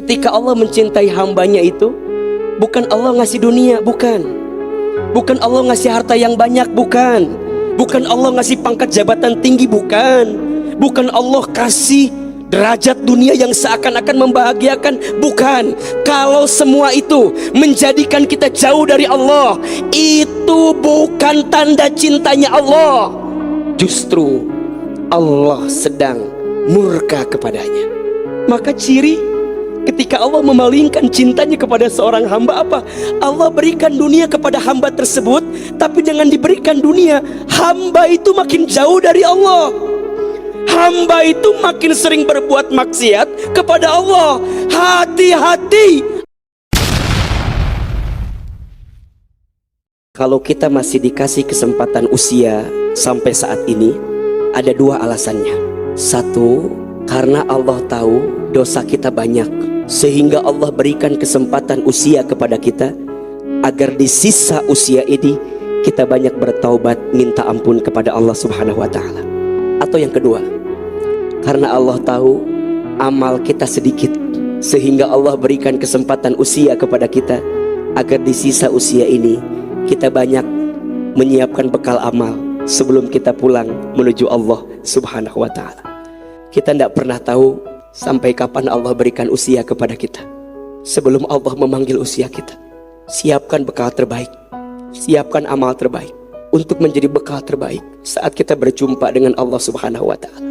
Ketika Allah mencintai hambanya itu, bukan Allah ngasih dunia, bukan. Bukan Allah ngasih harta yang banyak, bukan. Bukan Allah ngasih pangkat jabatan tinggi, bukan. Bukan Allah kasih derajat dunia yang seakan-akan membahagiakan, bukan. Kalau semua itu menjadikan kita jauh dari Allah, itu bukan tanda cintanya Allah. Justru Allah sedang murka kepadanya. Maka ciri ketika Allah memalingkan cintanya kepada seorang hamba apa? Allah berikan dunia kepada hamba tersebut, tapi dengan diberikan dunia, hamba itu makin jauh dari Allah. Hamba itu makin sering berbuat maksiat kepada Allah. Hati-hati. Kalau kita masih dikasih kesempatan usia sampai saat ini, ada dua alasannya. Satu, karena Allah tahu dosa kita banyak, sehingga Allah berikan kesempatan usia kepada kita agar di sisa usia ini kita banyak bertaubat, minta ampun kepada Allah Subhanahu wa Ta'ala. Atau yang kedua, karena Allah tahu amal kita sedikit, sehingga Allah berikan kesempatan usia kepada kita agar di sisa usia ini kita banyak menyiapkan bekal amal sebelum kita pulang menuju Allah Subhanahu wa Ta'ala. Kita tidak pernah tahu sampai kapan Allah berikan usia kepada kita. Sebelum Allah memanggil usia kita, siapkan bekal terbaik, siapkan amal terbaik untuk menjadi bekal terbaik saat kita berjumpa dengan Allah Subhanahu wa Ta'ala.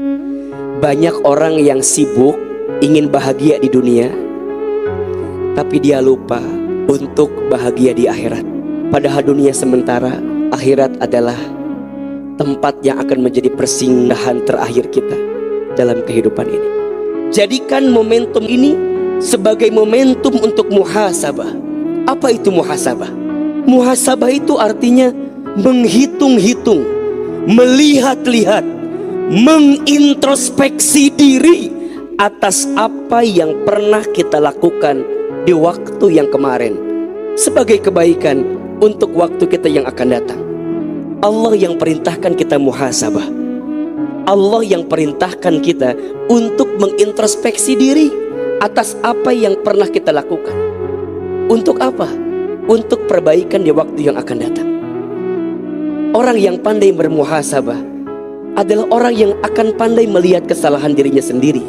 Banyak orang yang sibuk ingin bahagia di dunia, tapi dia lupa untuk bahagia di akhirat. Padahal dunia sementara, akhirat adalah tempat yang akan menjadi persinggahan terakhir kita dalam kehidupan ini. Jadikan momentum ini sebagai momentum untuk muhasabah. Apa itu muhasabah? Muhasabah itu artinya menghitung-hitung, melihat-lihat, mengintrospeksi diri atas apa yang pernah kita lakukan di waktu yang kemarin sebagai kebaikan untuk waktu kita yang akan datang. Allah yang perintahkan kita muhasabah. Allah yang perintahkan kita untuk mengintrospeksi diri atas apa yang pernah kita lakukan. Untuk apa? Untuk perbaikan di waktu yang akan datang. Orang yang pandai bermuhasabah adalah orang yang akan pandai melihat kesalahan dirinya sendiri.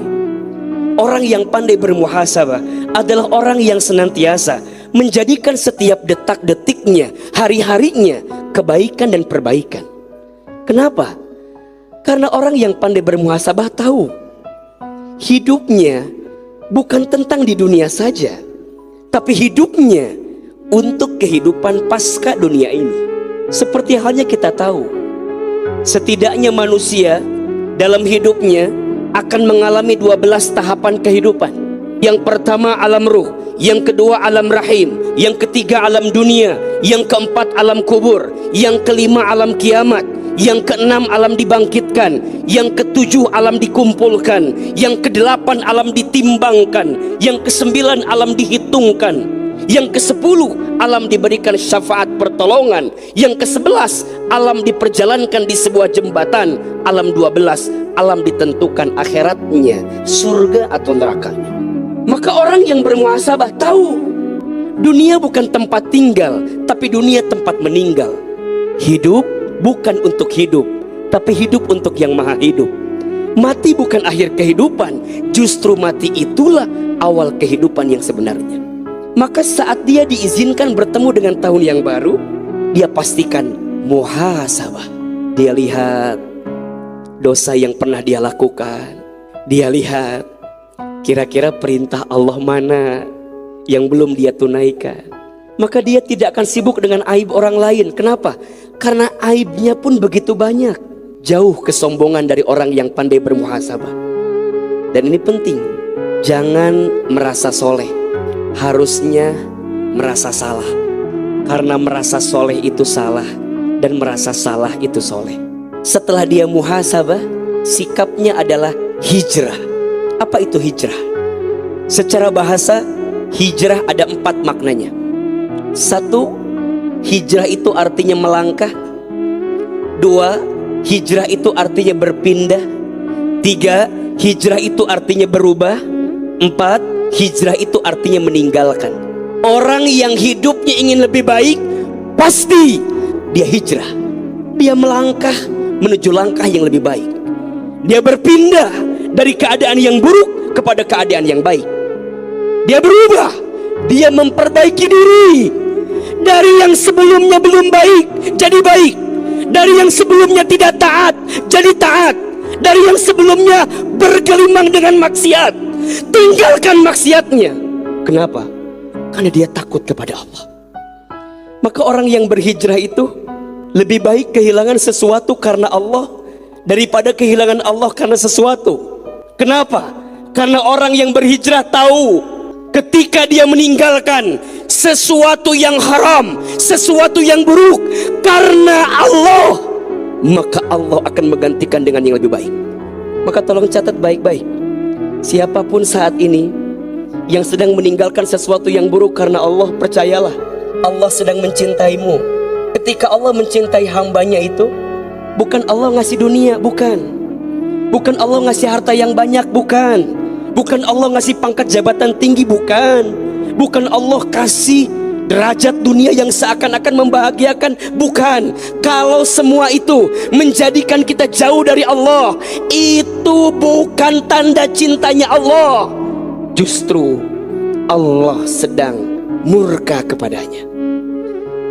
Orang yang pandai bermuhasabah adalah orang yang senantiasa menjadikan setiap detak-detiknya, hari-harinya kebaikan dan perbaikan. Kenapa? Karena orang yang pandai bermuhasabah tahu hidupnya bukan tentang di dunia saja, tapi hidupnya untuk kehidupan pasca dunia ini. Seperti halnya kita tahu, setidaknya manusia dalam hidupnya akan mengalami 12 tahapan kehidupan. Yang pertama alam ruh, yang kedua alam rahim, yang ketiga alam dunia, yang keempat alam kubur, yang kelima alam kiamat, yang keenam alam dibangkitkan, yang ketujuh alam dikumpulkan, yang kedelapan alam ditimbangkan, yang kesembilan alam dihitungkan, yang ke-10 alam diberikan syafaat pertolongan, yang ke-11 alam diperjalankan di sebuah jembatan, alam 12 alam ditentukan akhiratnya, surga atau nerakanya. Maka orang yang bermuhasabah tahu dunia bukan tempat tinggal, tapi dunia tempat meninggal. Hidup bukan untuk hidup, tapi hidup untuk yang maha hidup. Mati bukan akhir kehidupan, justru mati itulah awal kehidupan yang sebenarnya. Maka saat dia diizinkan bertemu dengan tahun yang baru, dia pastikan muhasabah. Dia lihat dosa yang pernah dia lakukan. Dia lihat kira-kira perintah Allah mana yang belum dia tunaikan. Maka dia tidak akan sibuk dengan aib orang lain. Kenapa? Karena aibnya pun begitu banyak. Jauh kesombongan dari orang yang pandai bermuhasabah. Dan ini penting, jangan merasa soleh, harusnya merasa salah. Karena merasa soleh itu salah, dan merasa salah itu soleh. Setelah dia muhasabah, sikapnya adalah hijrah. Apa itu hijrah? Secara bahasa, hijrah ada 4 maknanya. 1, hijrah itu artinya melangkah. 2, hijrah itu artinya berpindah. 3, hijrah itu artinya berubah. 4, Hijrah itu artinya meninggalkan. Orang yang hidupnya ingin lebih baik, pasti dia hijrah. Dia melangkah menuju langkah yang lebih baik. Dia berpindah dari keadaan yang buruk kepada keadaan yang baik. Dia berubah. Dia memperbaiki diri. Dari yang sebelumnya belum baik jadi baik. Dari yang sebelumnya tidak taat jadi taat. Dari yang sebelumnya bergelimang dengan maksiat, tinggalkan maksiatnya. Kenapa? Karena dia takut kepada Allah. Maka orang yang berhijrah itu lebih baik kehilangan sesuatu karena Allah daripada kehilangan Allah karena sesuatu. Kenapa? Karena orang yang berhijrah tahu ketika dia meninggalkan sesuatu yang haram, sesuatu yang buruk karena Allah, maka Allah akan menggantikan dengan yang lebih baik. Maka tolong catat baik-baik, siapapun saat ini yang sedang meninggalkan sesuatu yang buruk karena Allah, percayalah Allah sedang mencintaimu. Ketika Allah mencintai hambanya itu, bukan Allah ngasih dunia, bukan Allah ngasih harta yang banyak, bukan Allah ngasih pangkat jabatan tinggi, bukan Allah kasih derajat dunia yang seakan-akan membahagiakan, bukan. Kalau semua itu menjadikan kita jauh dari Allah, itu bukan tanda cintanya Allah. Justru Allah sedang murka kepadanya.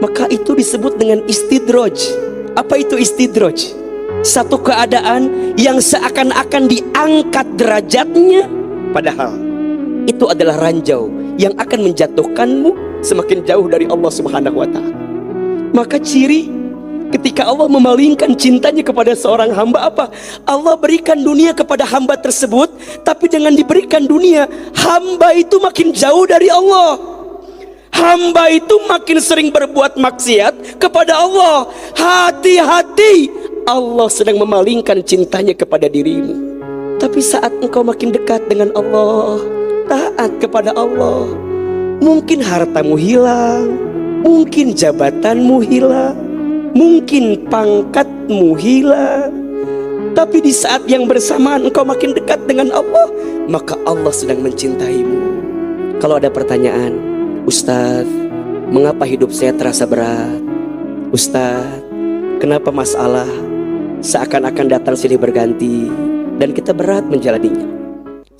Maka itu disebut dengan istidraj. Apa itu istidraj? Satu keadaan yang seakan-akan diangkat derajatnya, padahal itu adalah ranjau yang akan menjatuhkanmu semakin jauh dari Allah Subhanahu wa ta'ala. Maka ciri ketika Allah memalingkan cintanya kepada seorang hamba apa? Allah berikan dunia kepada hamba tersebut, tapi dengan diberikan dunia, hamba itu makin jauh dari Allah. Hamba itu makin sering berbuat maksiat kepada Allah. Hati-hati, Allah sedang memalingkan cintanya kepada dirimu. Tapi saat engkau makin dekat dengan Allah, taat kepada Allah, mungkin hartamu hilang, mungkin jabatanmu hilang, mungkin pangkatmu hilang, tapi di saat yang bersamaan engkau makin dekat dengan Allah, maka Allah sedang mencintaimu. Kalau ada pertanyaan, Ustadz, mengapa hidup saya terasa berat? Ustadz, kenapa masalah seakan-akan datang silih berganti dan kita berat menjalaninya?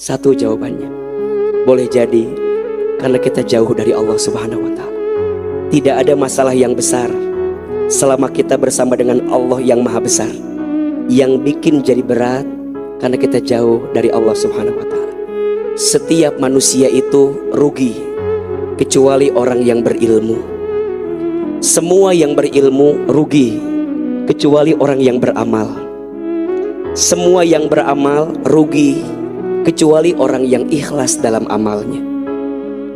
Satu jawabannya, boleh jadi karena kita jauh dari Allah Subhanahu wa ta'ala. Tidak ada masalah yang besar selama kita bersama dengan Allah yang maha besar. Yang bikin jadi berat karena kita jauh dari Allah Subhanahu wa ta'ala. Setiap manusia itu rugi kecuali orang yang berilmu. Semua yang berilmu rugi kecuali orang yang beramal. Semua yang beramal rugi kecuali orang yang ikhlas dalam amalnya.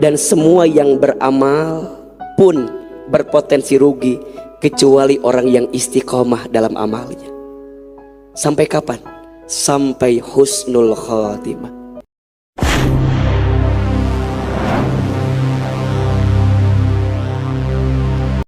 Dan semua yang beramal pun berpotensi rugi kecuali orang yang istiqomah dalam amalnya. Sampai kapan? Sampai husnul khatimah.